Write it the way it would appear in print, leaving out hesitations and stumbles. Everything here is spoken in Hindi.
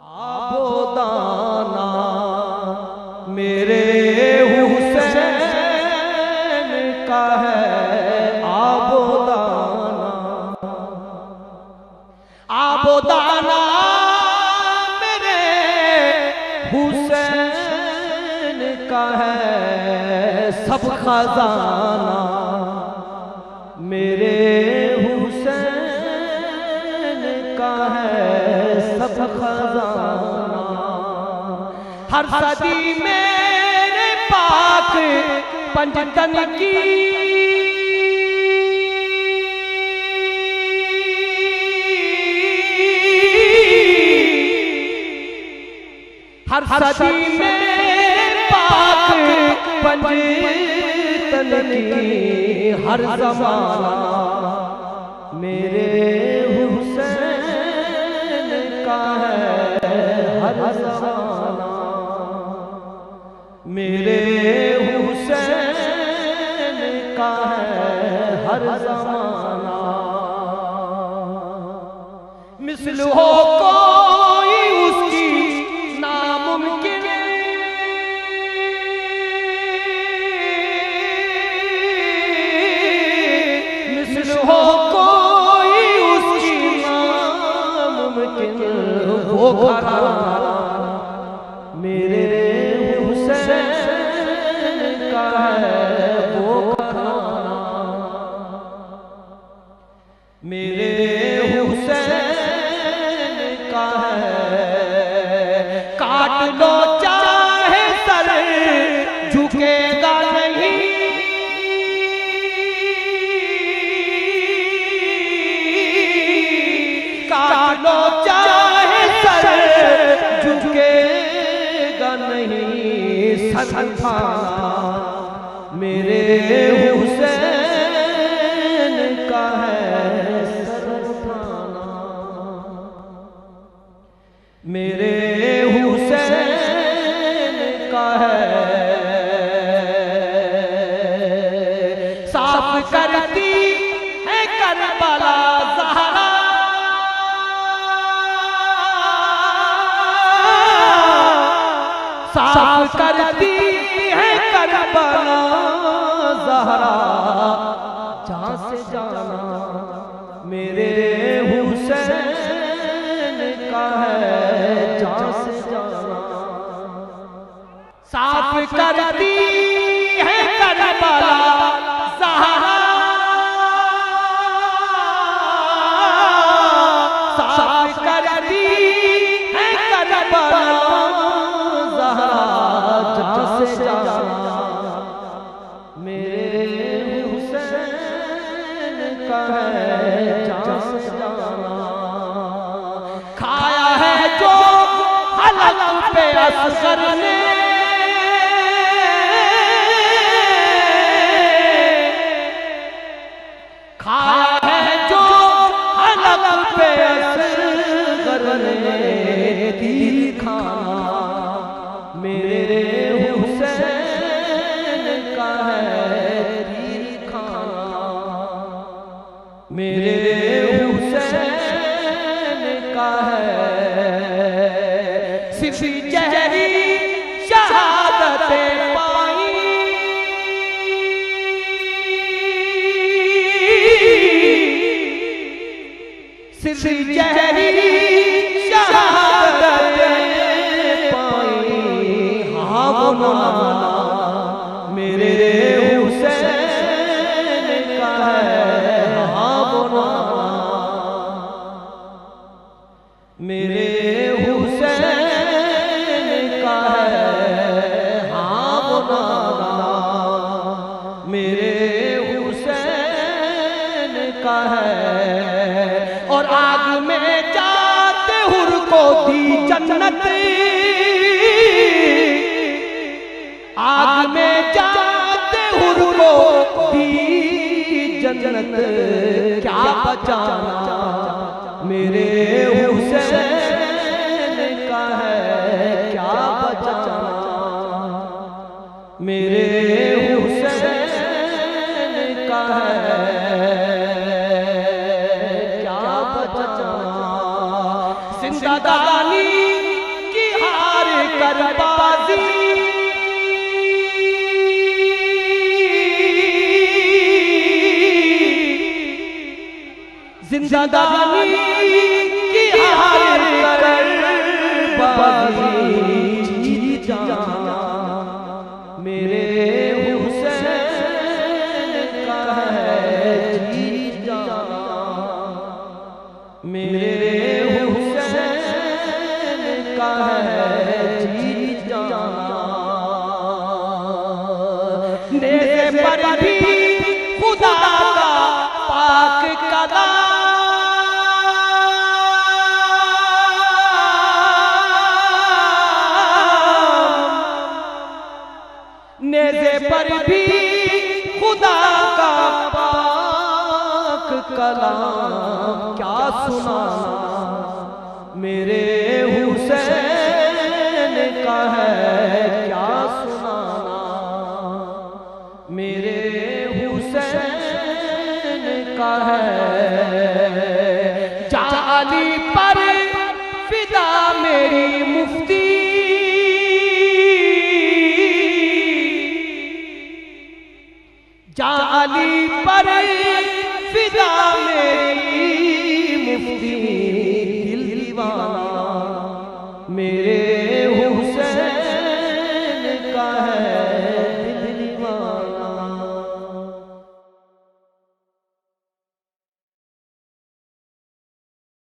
आबोदाना मेरे हुसैन का है आबोदाना, आबोदाना मेरे हुसैन का है सब खजाना, मेरे हुसैन का है सब खजाना। हर सदी मेरे पाक पंजतन की हर सदी मेरे पाक पंजतन की, हर ज़माना मेरे हुसैन का है हर ज़माना, मेरे हुसैन का है हर ज़माना। मिसल हो कोई उसकी नामुमकिन, मिसल हो कोई उसकी नामुमकिन वो घराना, मेरे हुसैन का है वो घराना, मेरे हुसैन का है। काट लो चाहे सर झुकेगा नहीं, काट लो चाहे सर झुकेगा नहीं, सर उठाना मेरे हुसैन का है सर उठाना, मेरे हुसैन का है। साफ करती है करबला ज़हरा, साफ करती है करबला ज़हरा, जहाँ से जाना मेरे हुसैन का है जहाँ से जाना। साफ करती है करबला ज़हरा, साफ करती है करबला ज़हरा, जहाँ से जाना मेरे हुसैन का है जहाँ से जाना। खाया है जो हलक पे असगर ने, खाया है जो हलक पे असगर ने, तीर खाना मेरे हुसैन का है तीर खाना, मेरे हुसैन का है। सिर्फ जहरी शहादतें पाई, सिर्फ जहरी शहादतें पाई, हाँ वो माना मेरे हुसैन का है, हाँ वो माना मेरे हुसैन का है, हाँ वो माना मेरे हुसैन का है। और आग में जाते हुर को दी जन्नत, आग में जाते हुर को दी जन्नत, क्या बचाना मेरे हुसैन का है क्या बचाना, मेरे हुसैन का है क्या बचाना। जिंदादानी कर बाजी जिंदगानी की हार कर बाजी जीत जाना मेरे हुसैन का है जीत जाना मेरे हुसैन का है जीत जाना नेज़े पर भी खुदा का पाक कलाम नेज़े पर भी खुदा का पाक कलाम क्या सुनाना मेरे हुसैन का है क्या सुनाना मेरे हुसैन का है जाली पर फिदा मेरी मुफ्ती जाली पर फिदा मेरी मुफ्ती